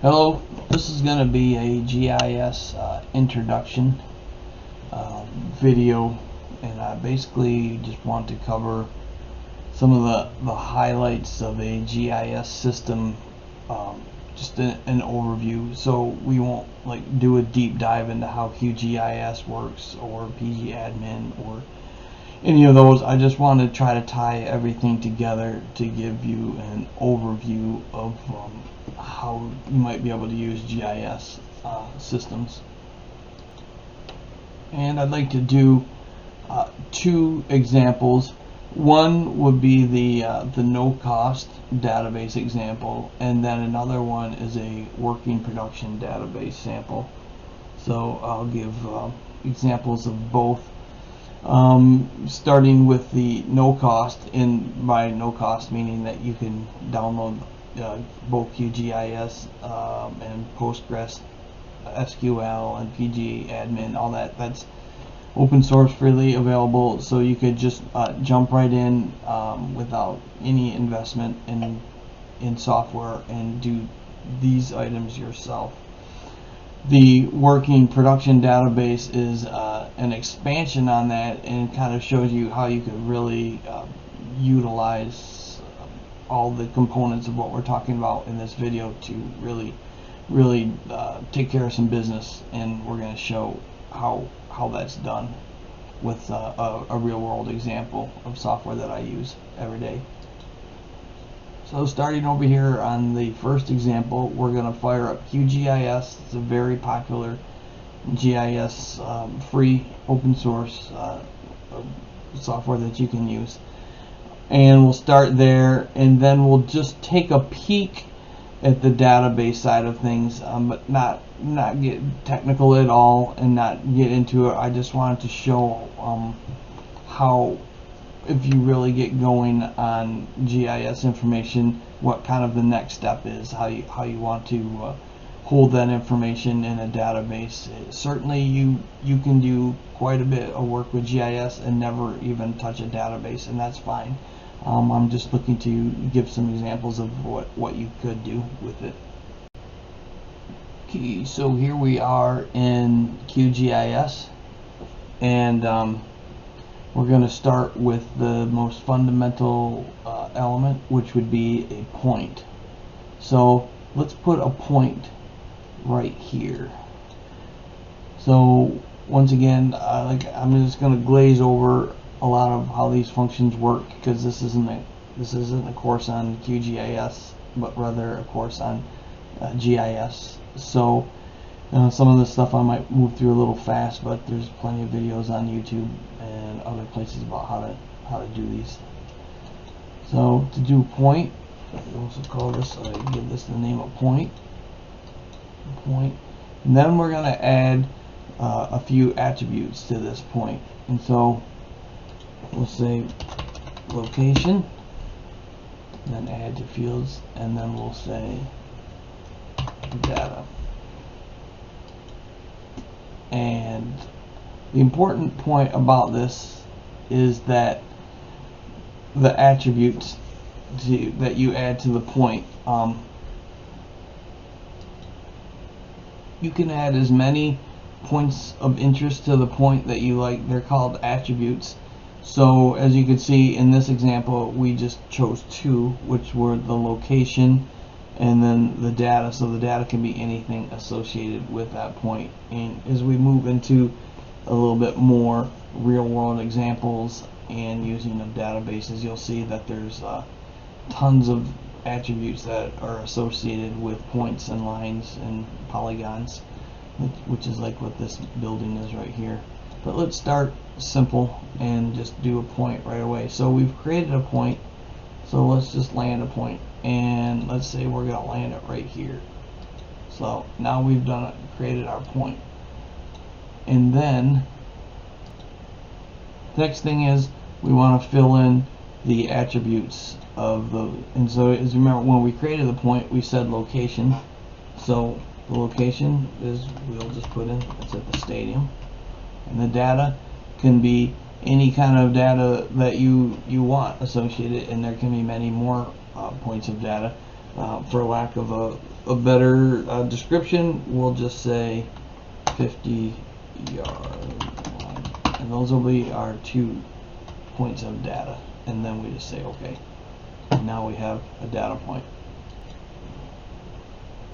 Hello, this is going to be a GIS introduction video, and I basically just want to cover some of the highlights of a GIS system, just an overview, so we won't like do a deep dive into how QGIS works or PGAdmin or any of those. I just want to try to tie everything together to give you an overview of how you might be able to use GIS systems. And I'd like to do two examples. One would be the no-cost database example, and then another one is a working production database sample. So I'll give examples of both. Starting with the no cost, and by no cost meaning that you can download both QGIS and PostgreSQL and PGAdmin, all that's open source, freely available, so you could just jump right in without any investment in software and do these items yourself. The working production database is an expansion on that, and kind of shows you how you could really utilize all the components of what we're talking about in this video to really take care of some business, and we're going to show how that's done with a real world example of software that I use every day. So starting over here on the first example, we're going to fire up QGIS. It's a very popular GIS free open source software that you can use. And we'll start there, and then we'll just take a peek at the database side of things, but not get technical at all and not get into it. I just wanted to show how, if you really get going on GIS information, what kind of the next step is, how you want to hold that information in a database. Certainly you can do quite a bit of work with GIS and never even touch a database, and that's fine. I'm just looking to give some examples of what you could do with it. Okay, so here we are in QGIS, and we're going to start with the most fundamental element, which would be a point. So let's put a point right here. So once again, I'm just going to glaze over a lot of how these functions work, because this isn't a course on QGIS, but rather a course on GIS. So some of the stuff I might move through a little fast, but there's plenty of videos on YouTube and other places about how to do these. So to do a point, we also call this, give this the name of point, and then we're going to add a few attributes to this point. And so we'll say location, then add to fields, and then we'll say data. And the important point about this is that the attributes that you add to the point, you can add as many points of interest to the point that you like. They're called attributes. So as you can see in this example, we just chose two, which were the location and then the data. So the data can be anything associated with that point. And as we move into a little bit more real world examples and using of databases, you'll see that there's tons of attributes that are associated with points and lines and polygons, which is like what this building is right here. But let's start simple and just do a point right away. So we've created a point, so let's just land a point, and let's say we're going to land it right here. So now we've done it, created our point. And then next thing is we want to fill in the attributes of the, and so as you remember, when we created the point, we said location. So the location is, we'll just put in, it's at the stadium. And the data can be any kind of data that you want associated, and there can be many more points of data. For lack of a better description, we'll just say 50 yard line, and those will be our 2 points of data, and then we just say okay, and now we have a data point,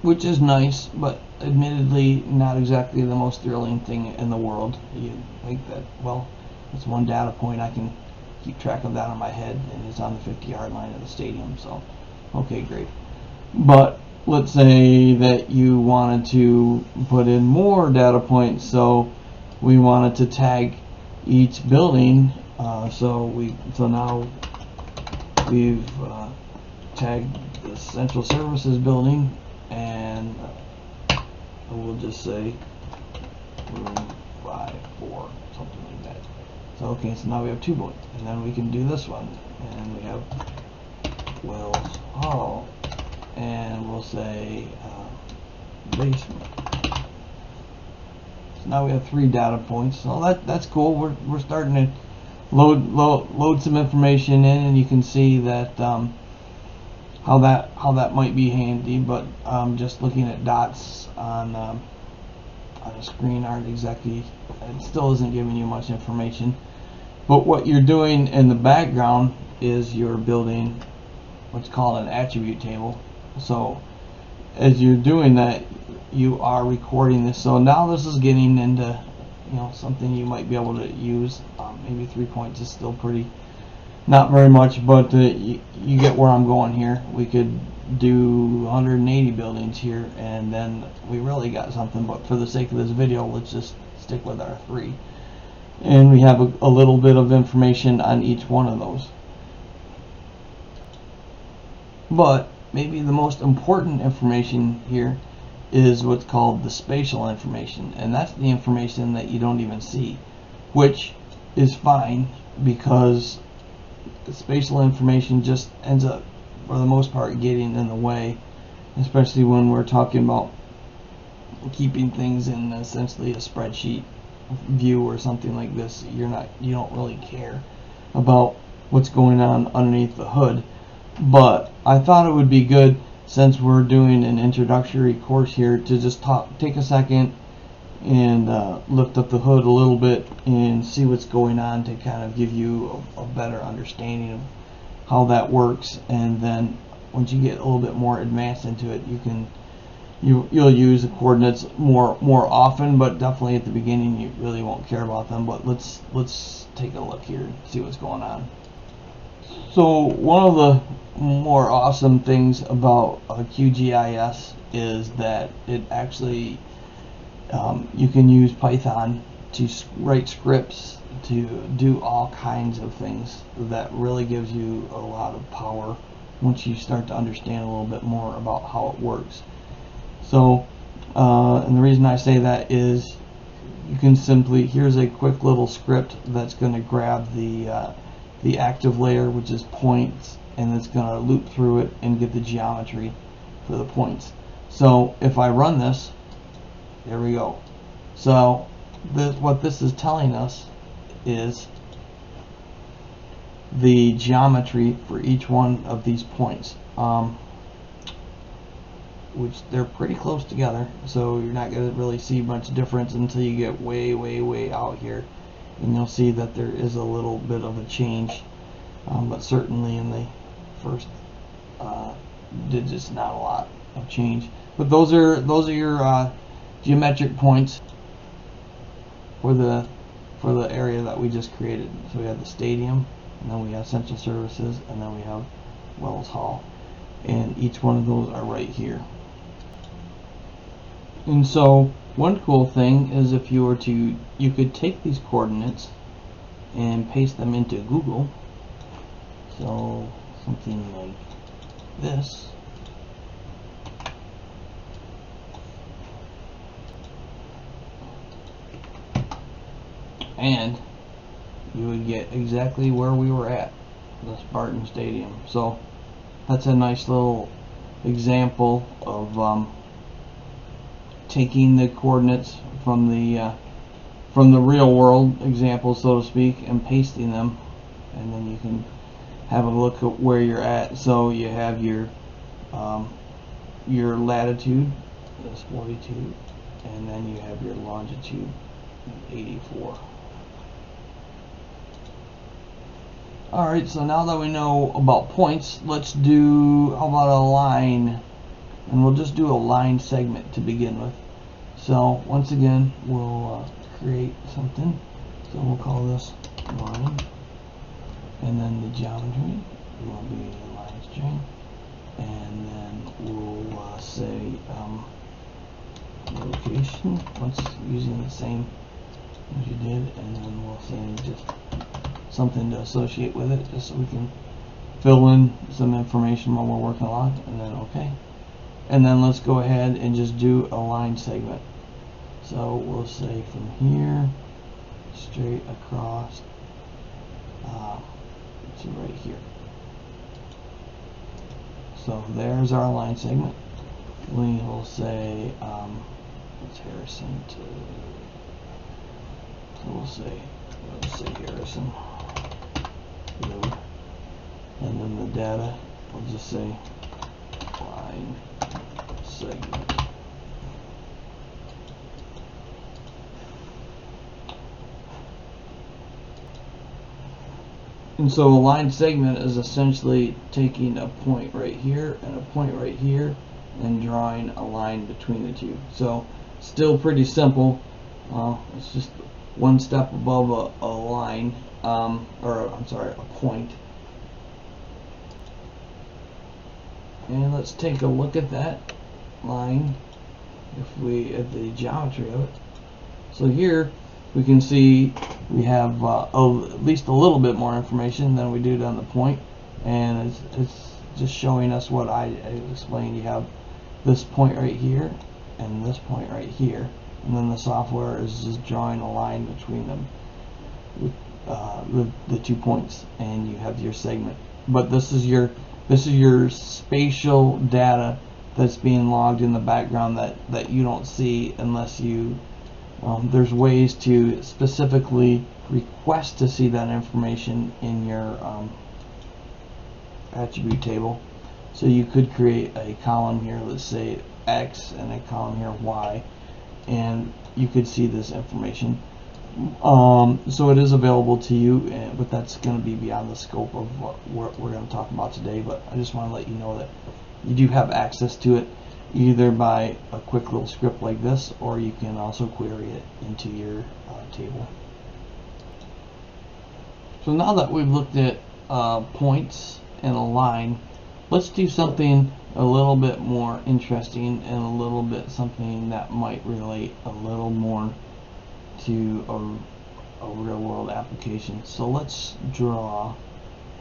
which is nice, but admittedly not exactly the most thrilling thing in the world. You think that, well, it's one data point, I can keep track of that on my head, and it's on the 50-yard line of the stadium, so okay, great. But let's say that you wanted to put in more data points, so we wanted to tag each building, so now we've tagged the central services building, and we'll just say room 5-4, something like that. So okay, so now we have 2 points, and then we can do this one, and we have Wells Hall, and we'll say basement. So now we have 3 data points. So that's cool. We're starting to load some information in, and you can see that how that might be handy. But just looking at dots on a screen aren't exactly. It still isn't giving you much information. But what you're doing in the background is you're building what's called an attribute table. So as you're doing that, you are recording this. So now this is getting into, you know, something you might be able to use. Maybe 3 points is still pretty, not very much, but you get where I'm going here. We could do 180 buildings here, and then we really got something. But for the sake of this video, let's just stick with our 3, and we have a little bit of information on each one of those. But maybe the most important information here is what's called the spatial information, and that's the information that you don't even see, which is fine, because the spatial information just ends up, for the most part, getting in the way, especially when we're talking about keeping things in essentially a spreadsheet view or something like this. You don't really care about what's going on underneath the hood. But I thought it would be good, since we're doing an introductory course here, to just take a second and lift up the hood a little bit and see what's going on, to kind of give you a better understanding of how that works. And then once you get a little bit more advanced into it, you'll use the coordinates more often, but definitely at the beginning you really won't care about them. But let's take a look here and see what's going on. So one of the more awesome things about QGIS is that it actually you can use Python to write scripts to do all kinds of things. That really gives you a lot of power once you start to understand a little bit more about how it works. So and the reason I say that is you can simply, here's a quick little script that's going to grab the active layer, which is points, and it's going to loop through it and get the geometry for the points. So if I run this, there we go. So what this is telling us is the geometry for each one of these points, which they're pretty close together, so you're not going to really see much difference until you get way out here, and you'll see that there is a little bit of a change, but certainly in the first digits, not a lot of change. But those are your geometric points for the area that we just created. So we have the stadium, and then we have central services, and then we have Wells Hall, and each one of those are right here. And so one cool thing is, if you were to, you could take these coordinates and paste them into Google. So something like this. And you would get exactly where we were at, the Spartan Stadium. So that's a nice little example of taking the coordinates from the real world example, so to speak, and pasting them, and then you can have a look at where you're at. So you have your your latitude is 42, and then you have your longitude 84. Alright, so now that we know about points, let's do, how about a line? And we'll just do a line segment to begin with. So once again, we'll create something. So we'll call this line, and then the geometry will be a line string, and then we'll say location, once using the same as you did, and then we'll say just something to associate with it, just so we can fill in some information while we're working along, and then okay. And then let's go ahead and just do a line segment. So we'll say from here straight across to right here. So there's our line segment. We will say it's Harrison to, so we'll say Harrison load, and then the data we'll just say line segment. And so a line segment is essentially taking a point right here and a point right here and drawing a line between the two. So still pretty simple. It's just one step above a line, or I'm sorry, a point. And let's take a look at that line at the geometry of it. So here we can see we have at least a little bit more information than we did on the point, and it's just showing us what I explained. You have this point right here and this point right here, and then the software is just drawing a line between them with the 2 points, and you have your segment. But this is your spatial data that's being logged in the background that you don't see unless you there's ways to specifically request to see that information in your attribute table. So you could create a column here, let's say X, and a column here Y, and you could see this information. So it is available to you, but that's going to be beyond the scope of what we're going to talk about today. But I just want to let you know that you do have access to it, either by a quick little script like this, or you can also query it into your table. So now that we've looked at points and a line, let's do something a little bit more interesting and a little bit something that might relate a little more to a real world application. So let's draw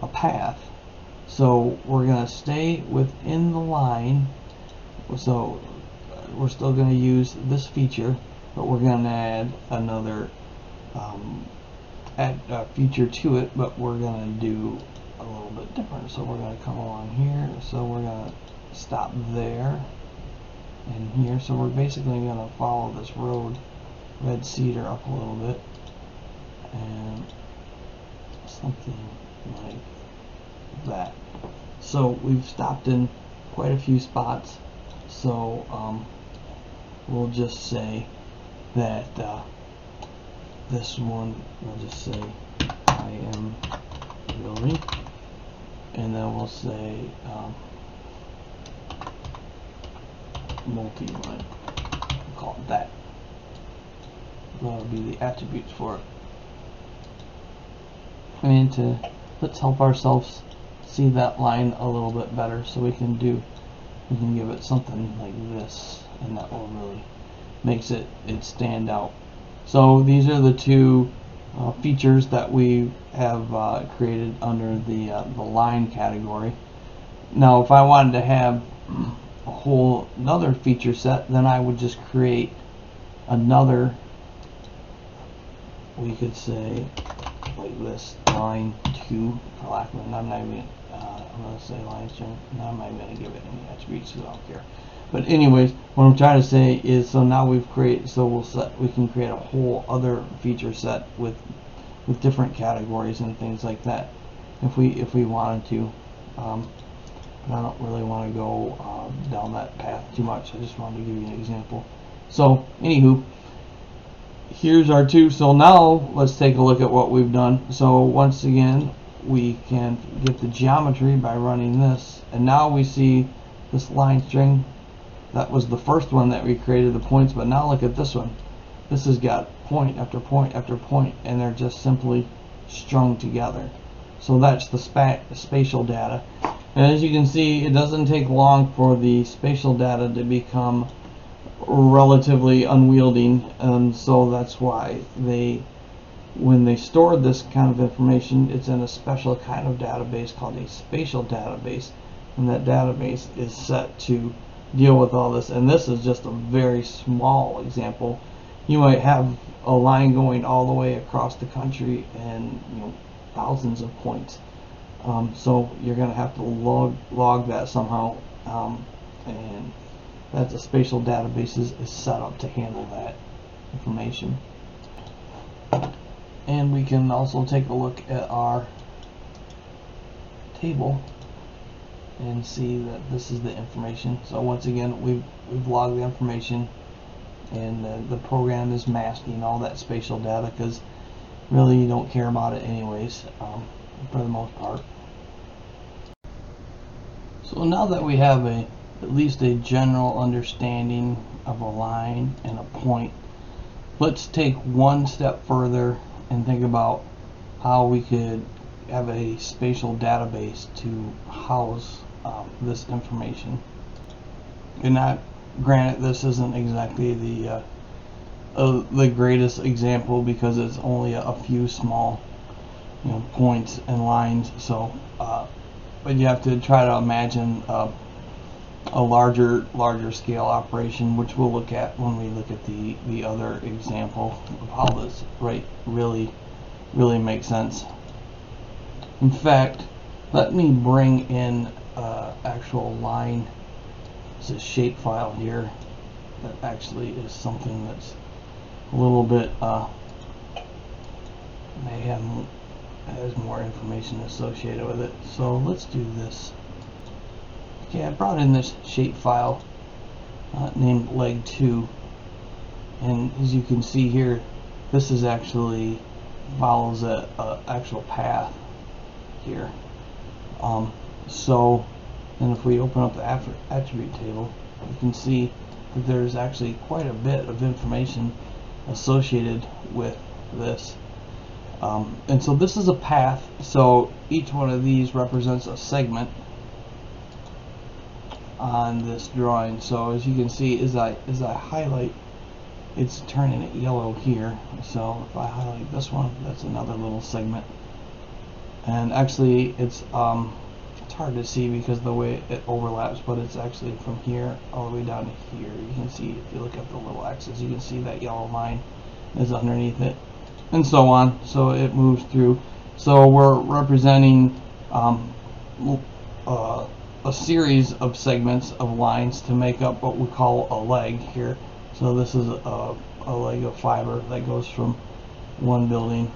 a path. So we're going to stay within the line. So we're still going to use this feature, but we're going to add another feature to it, but we're going to do a little bit different. So we're going to come along here, so we're going to stop there and here. So we're basically going to follow this road, red cedar, up a little bit, and something like that. So we've stopped in quite a few spots. So we'll just say that this one, we'll just say I am building, and then we'll say multi-line, we'll call it that. That'll be the attributes for it. And let's help ourselves see that line a little bit better, so we can give it something like this, and that will really makes it stand out. So these are the two features that we have created under the line category. Now if I wanted to have a whole another feature set, then I would just create another, we could say like this, line 2, for lack of I'm not even I'm going to say line string. Now I'm not even going to give it any attributes because I don't care. But anyways, what I'm trying to say is, so now we've created, so we can create a whole other feature set with different categories and things like that if we wanted to. but I don't really want to go down that path too much. I just wanted to give you an example. So anywho, here's our two. So now let's take a look at what we've done. So once again, we can get the geometry by running this, and now we see this line string. That was the first one that we created the points, but now look at this one. This has got point after point after point, and they're just simply strung together. So that's the spatial data. And as you can see, it doesn't take long for the spatial data to become relatively unwieldy, and so that's why when they store this kind of information, it's in a special kind of database called a spatial database, and that database is set to deal with all this. And this is just a very small example. You might have a line going all the way across the country, and thousands of points. So you're going to have to log that somehow, and that's a spatial database is set up to handle that information. And we can also take a look at our table and see that this is the information. So once again, we've logged the information, and the program is masking all that spatial data because really you don't care about it anyways, for the most part. So now that we have at least a general understanding of a line and a point, let's take one step further and think about how we could have a spatial database to house this information. And granted, this isn't exactly the greatest example because it's only a few small points and lines. So but you have to try to imagine a larger scale operation, which we'll look at when we look at the other example of how this really makes sense. In fact, let me bring in actual line. It's a shape file here that actually is something that's a little bit has more information associated with it. So let's do this. Okay, I brought in this shape file named leg 2, and as you can see here, this is actually follows a actual path here. And if we open up the attribute table, you can see that there's actually quite a bit of information associated with this. And so this is a path, so each one of these represents a segment on this drawing. So as you can see, as I highlight, it's turning it yellow here. So if I highlight this one, that's another little segment. And actually it's hard to see because of the way it overlaps, but it's actually from here all the way down to here. You can see, if you look at the little axis, you can see that yellow line is underneath it, and so on. So it moves through. So we're representing a series of segments of lines to make up what we call a leg here. So this is a leg of fiber that goes from one building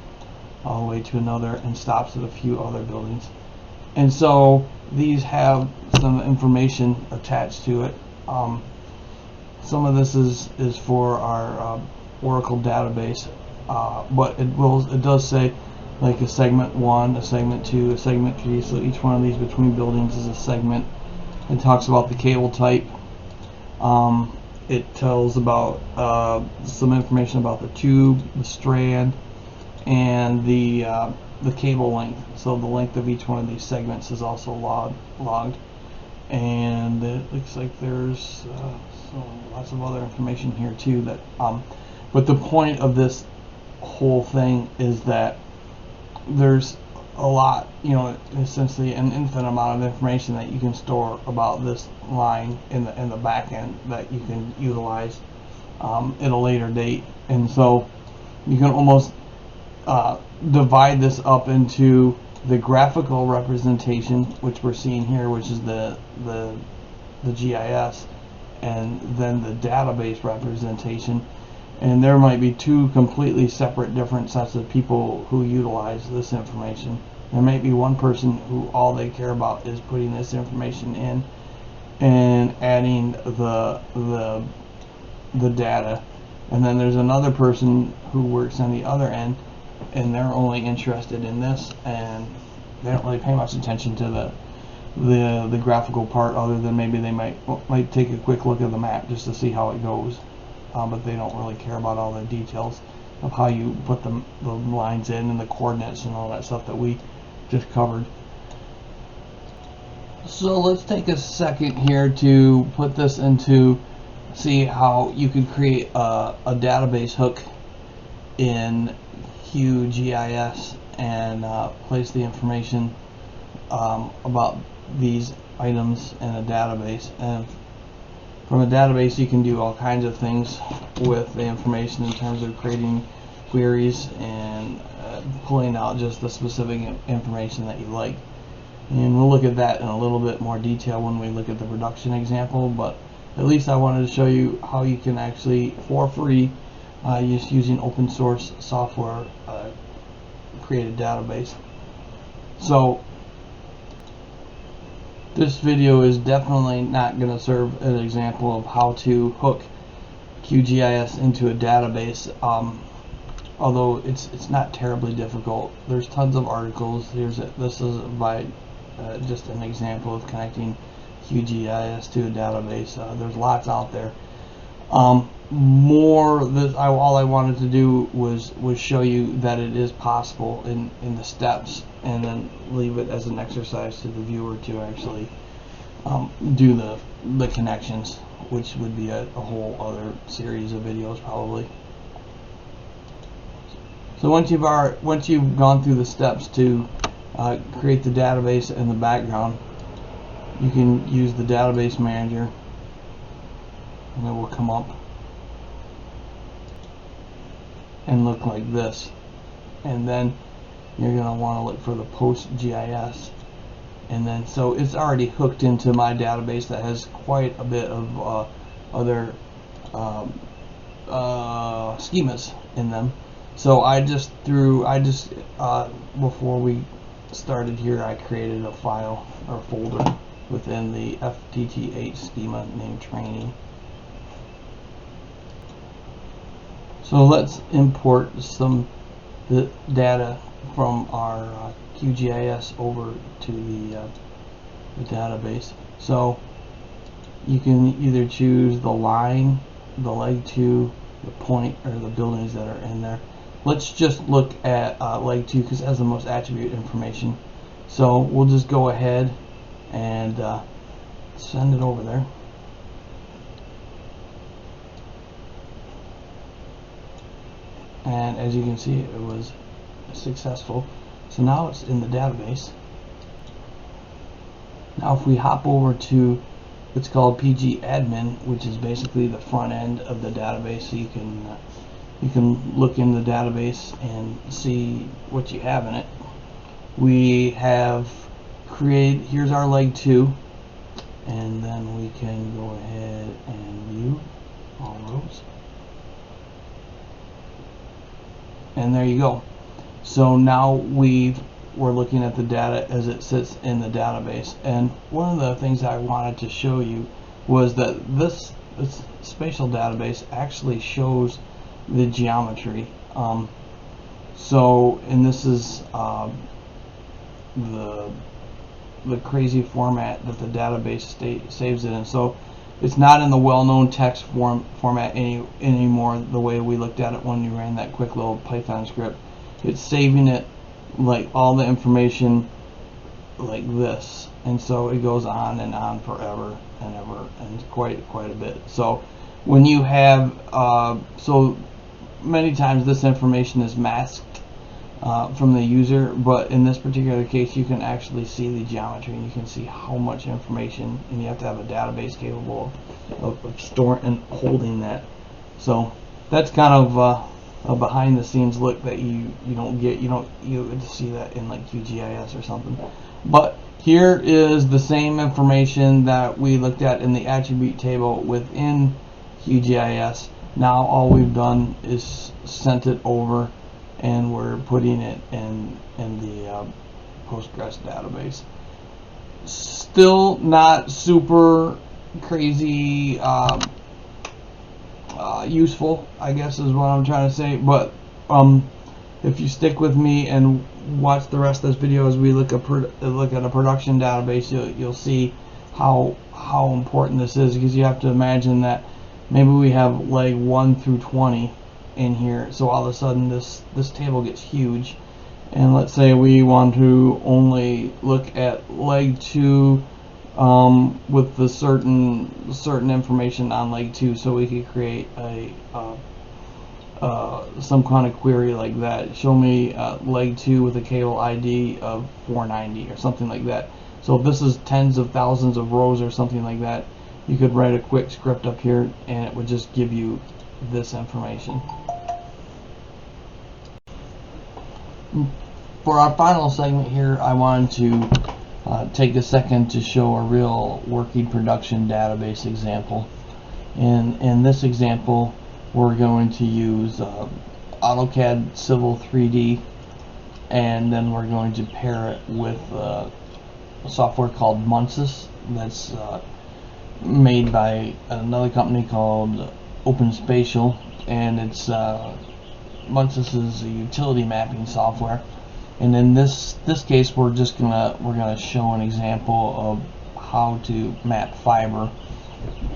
all the way to another and stops at a few other buildings. And so these have some information attached to it. Some of this is for our Oracle database, but it does say like a segment 1, a segment 2, a segment 3. So each one of these between buildings is a segment. It talks about the cable type. It tells about some information about the tube, the strand, and the cable length. So the length of each one of these segments is also logged. And it looks like there's lots of other information here too. But the point of this whole thing is that there's a lot, essentially an infinite amount of information that you can store about this line in the back end that you can utilize at a later date. And so you can almost divide this up into the graphical representation, which we're seeing here, which is the GIS, and then the database representation. And there might be two completely separate different sets of people who utilize this information. There might be one person who all they care about is putting this information in and adding the data, and then there's another person who works on the other end, and they're only interested in this, and they don't really pay much attention to the graphical part, other than maybe they might take a quick look at the map just to see how it goes, but they don't really care about all the details of how you put the lines in and the coordinates and all that stuff that we just covered. So let's take a second here to put this into, see how you could create a database hook in QGIS and place the information about these items in a database. And from a database you can do all kinds of things with the information in terms of creating queries and pulling out just the specific information that you like. And we'll look at that in a little bit more detail when we look at the production example, but at least I wanted to show you how you can actually, for free, just using open source software, create a database. So this video is definitely not going to serve an example of how to hook QGIS into a database, although it's not terribly difficult. There's tons of articles. This is by just an example of connecting QGIS to a database. There's lots out there. All I wanted to do was show you that it is possible in the steps, and then leave it as an exercise to the viewer to actually do the connections, which would be a whole other series of videos probably. So once you've gone through the steps to create the database in the background, you can use the database manager, and it will come up and look like this. And then you're going to want to look for the PostgreSQL, and then so it's already hooked into my database that has quite a bit of other schemas in them. So before we started here, I created a file or folder within the FTTx schema named training. So let's import the data from our QGIS over to the database. So you can either choose the line, the leg 2, the point, or the buildings that are in there. Let's just look at leg 2 because it has the most attribute information. So we'll just go ahead and send it over there. And as you can see, it was successful. So now it's in the database. Now if we hop over to what's called PG admin, which is basically the front end of the database, so you can look in the database and see what you have in it. We have created, here's our leg 2, and then we can go ahead and view all rows. And there you go. So now we're looking at the data as it sits in the database. And one of the things I wanted to show you was that this spatial database actually shows the geometry. And this is the crazy format that the database saves it in. So it's not in the well-known text format anymore, the way we looked at it when we ran that quick little Python script. It's saving it like all the information like this, and so it goes on and on forever and ever, and quite a bit. So when you have so many times this information is masked from the user, but in this particular case you can actually see the geometry, and you can see how much information, and you have to have a database capable of storing and holding that. So that's kind of a behind the scenes look that you don't get to see that in like QGIS or something. But here is the same information that we looked at in the attribute table within QGIS. Now all we've done is sent it over, and we're putting it in the Postgres database. Still not super crazy useful, I guess is what I'm trying to say, but if you stick with me and watch the rest of this video as we look at a production database, you'll see how important this is, because you have to imagine that maybe we have leg 1 through 20 in here, so all of a sudden this table gets huge, and let's say we want to only look at leg 2 with the certain information on leg 2, so we could create a some kind of query like that. Show me leg 2 with a cable ID of 490 or something like that. So if this is tens of thousands of rows or something like that, you could write a quick script up here and it would just give you this information. For our final segment here, I wanted to take a second to show a real working production database example. In this example, we're going to use AutoCAD Civil 3D, and then we're going to pair it with a software called Munsys that's made by another company called Open Spatial, and it's Munsys is a utility mapping software. And in this case, we're gonna show an example of how to map fiber.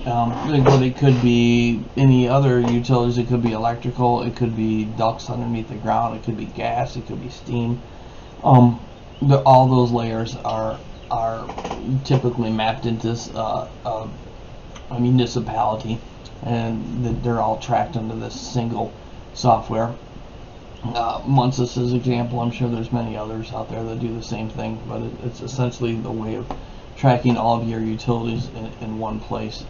But it could be any other utilities. It could be electrical, it could be ducts underneath the ground, it could be gas, it could be steam. All those layers are typically mapped into a municipality, and they're all tracked under this single software. Munsys is an example. I'm sure there's many others out there that do the same thing, but it's essentially the way of tracking all of your utilities in one place.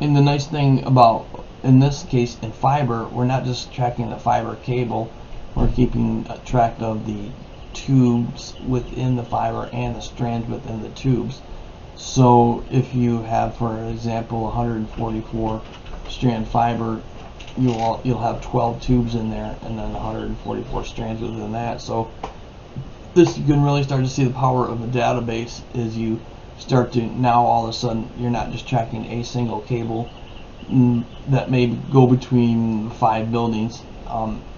And the nice thing about, in this case, in fiber, we're not just tracking the fiber cable, we're keeping track of the tubes within the fiber and the strands within the tubes. So if you have, for example, 144 strand fiber, you'll have 12 tubes in there, and then 144 strands within that. So this, you can really start to see the power of a database as you start to, now all of a sudden you're not just tracking a single cable that may go between 5 buildings.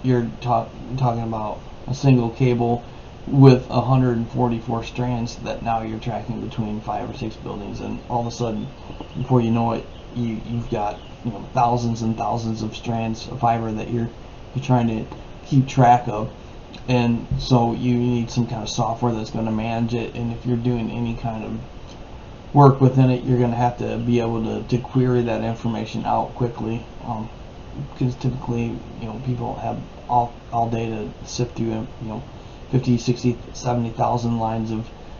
You're talking about a single cable with 144 strands that now you're tracking between 5 or 6 buildings, and all of a sudden, before you know it, you've got thousands and thousands of strands of fiber that you're trying to keep track of. And so you need some kind of software that's going to manage it, and if you're doing any kind of work within it, you're going to have to be able to query that information out quickly, because typically people have all day to sift through 50, 60, 70,000 lines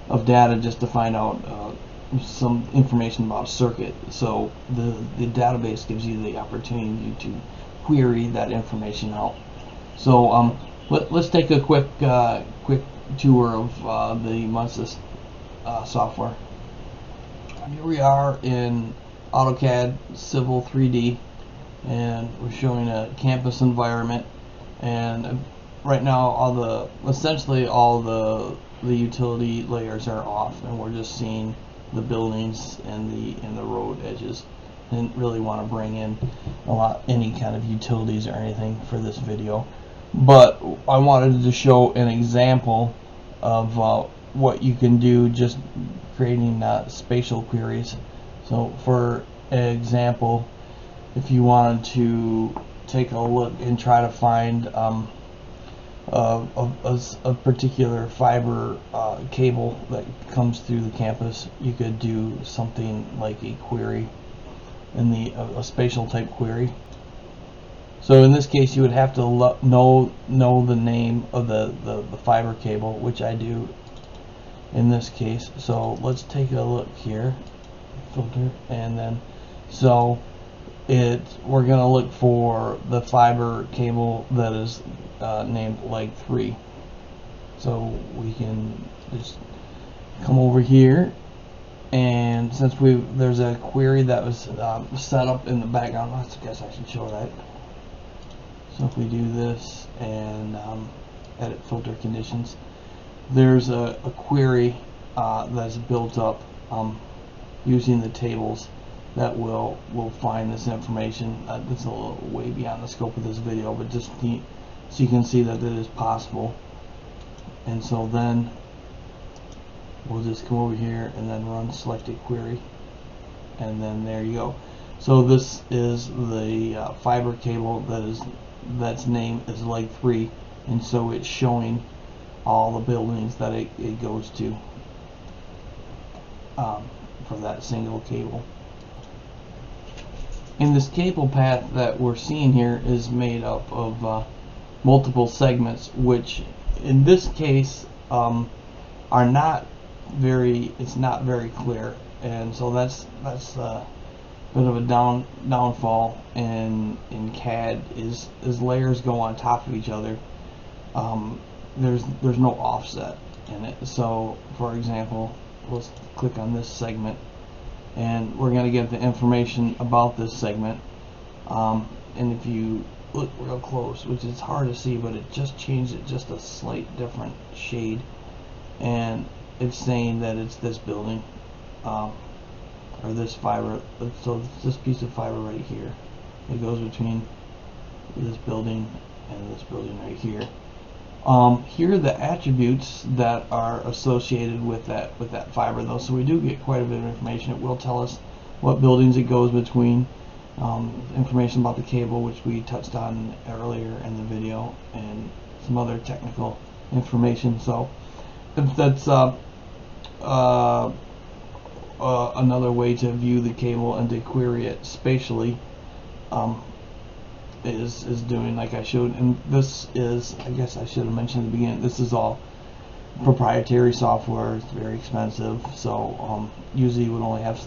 of data just to find out some information about a circuit. So the database gives you the opportunity to query that information out. So let's take a quick tour of the Munsys software. Here we are in AutoCAD Civil 3D, and we're showing a campus environment, and right now essentially all the utility layers are off, and we're just seeing the buildings and the road edges. Didn't really want to bring in any kind of utilities or anything for this video, but I wanted to show an example of what you can do just creating spatial queries. So for example, if you wanted to take a look and try to find a particular fiber cable that comes through the campus, you could do something like a query in a spatial type query. So in this case, you would have to know the name of the fiber cable, which I do in this case. So let's take a look here, filter, and then so we're going to look for the fiber cable that is named leg 3. So we can just come over here, and since there's a query that was set up in the background, I guess I should show that. So if we do this and edit filter conditions, there's a query that's built up using the tables that will find this information. That's a little way beyond the scope of this video, but just so you can see that it is possible. And so then we'll just come over here and then run selected query, and then there you go. So this is the fiber cable that's name is leg 3, and so it's showing all the buildings that it goes to for that single cable. And this cable path that we're seeing here is made up of multiple segments, which in this case are not very, it's not very clear, and so that's a bit of a downfall in CAD is layers go on top of each other. There's no offset in it. So for example, let's click on this segment, and we're going to get the information about this segment, and if you look real close, which is hard to see, but it just changed it just a slight different shade, and it's saying that it's this building or this fiber. So it's this piece of fiber right here. It goes between this building and this building right here. Here are the attributes that are associated with that fiber, though, so we do get quite a bit of information. It will tell us what buildings it goes between, information about the cable, which we touched on earlier in the video, and some other technical information. So if that's another way to view the cable and to query it spatially, is doing like I showed. And this is, I guess I should have mentioned at the beginning, this is all proprietary software. It's very expensive, so usually you would only have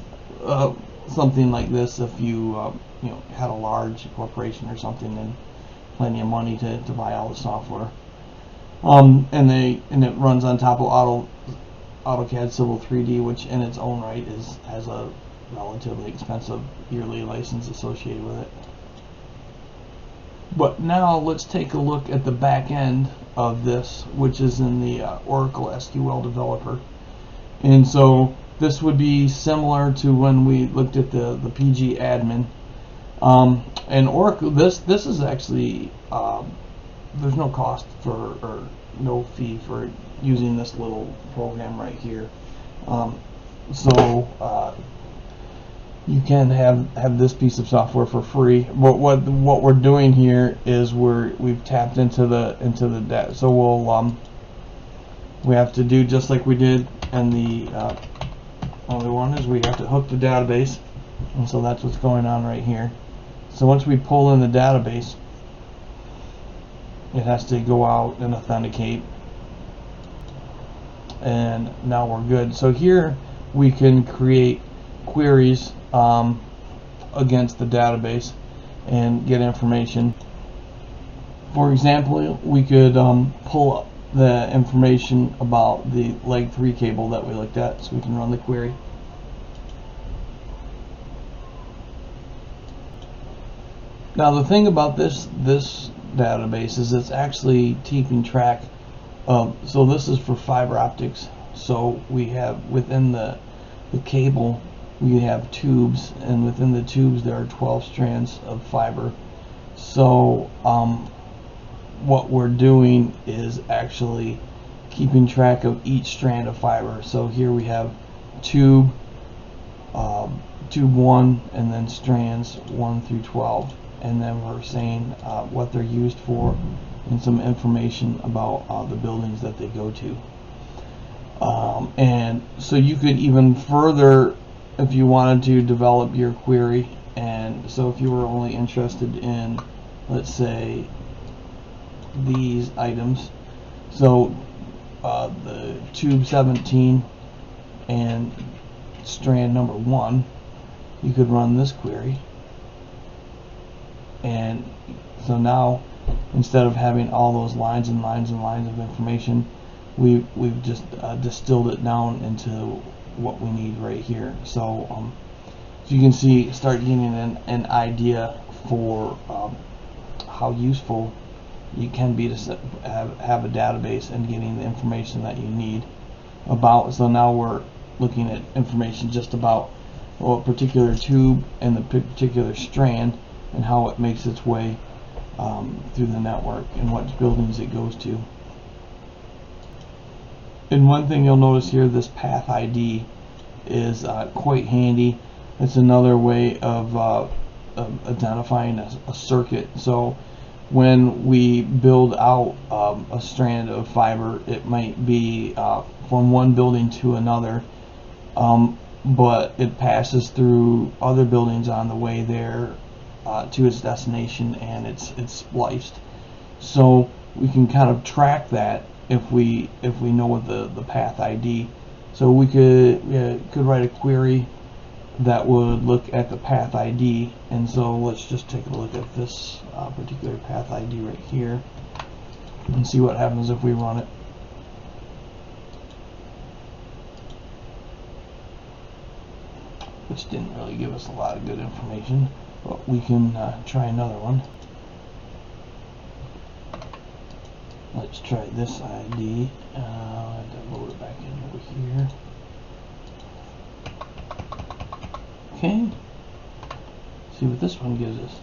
something like this if you you know, had a large corporation or something and plenty of money to buy all the software. And it runs on top of AutoCAD Civil 3D, which in its own right has a relatively expensive yearly license associated with it. But now let's take a look at the back end of this, which is in the Oracle SQL developer. And so this would be similar to when we looked at the PG admin. And Oracle, this is actually there's no cost for, or no fee for using this little program right here. So you can have this piece of software for free. But what we're doing here is we've tapped into the data. So we have to do just like we did in the other one, is we have to hook the database, and so that's what's going on right here. So once we pull in the database, it has to go out and authenticate, and now we're good. So here we can create queries against the database and get information. For example, we could pull up the information about the leg 3 cable that we looked at, so we can run the query. Now the thing about this database is it's actually keeping track of, so this is for fiber optics, so we have within the cable we have tubes, and within the tubes there are 12 strands of fiber. So what we're doing is actually keeping track of each strand of fiber. So here we have tube 1, and then strands 1 through 12, and then we're saying what they're used for and some information about the buildings that they go to. And so you could even further, if you wanted to, develop your query. And so if you were only interested in, let's say, these items, so the tube 17 and strand number 1, you could run this query, and so now instead of having all those lines and lines and lines of information, we've just distilled it down into what we need right here. So so you can see, start getting an idea for how useful it can be to have a database and getting the information that you need about. So now we're looking at information just about a particular tube and the particular strand and how it makes its way through the network and what buildings it goes to. And one thing you'll notice here, this path ID is quite handy. It's another way of identifying a circuit. So when we build out a strand of fiber, it might be from one building to another, but it passes through other buildings on the way there to its destination, and it's spliced. So we can kind of track that if we know what the path ID. So we could write a query that would look at the path ID, and so let's just take a look at this particular path ID right here and see what happens if we run it. Which didn't really give us a lot of good information, but we can try another one. Let's try this ID. I'll have to load it back in over here. Okay. See what this one gives us.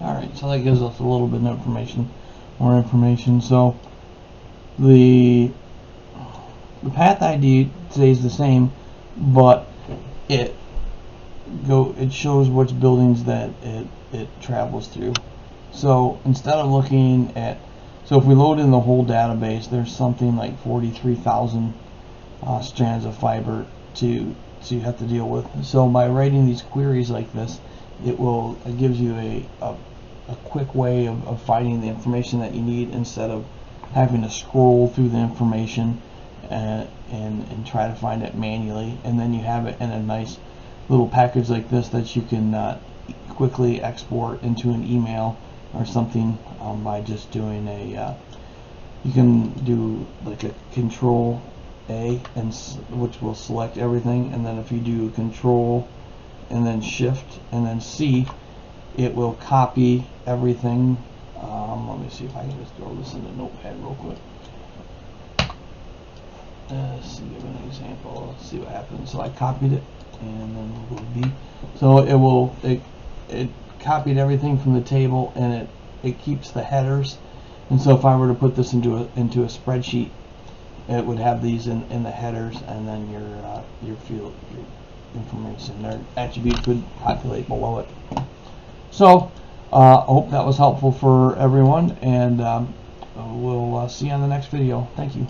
Alright, so that gives us a little bit of information, more information. So the path ID stays the same, but it shows which buildings that it travels through. So instead of looking at, so if we load in the whole database, there's something like 43,000 strands of fiber to have to deal with. So by writing these queries like this, it gives you a quick way of finding the information that you need instead of having to scroll through the information and try to find it manually. And then you have it in a nice little package like this that you can quickly export into an email or something by just doing you can do like a Control A, and which will select everything, and then if you do Control and then Shift and then C, it will copy everything. Let me see if I can just throw this in the notepad real quick. Let's give an example. Let's see what happens. So I copied it, and then we'll go B. So it copied everything from the table, and it keeps the headers. And so if I were to put this into a spreadsheet, it would have these in the headers, and then your field, your information, their attributes would populate below it. So I hope that was helpful for everyone, and we'll see you on the next video. Thank you.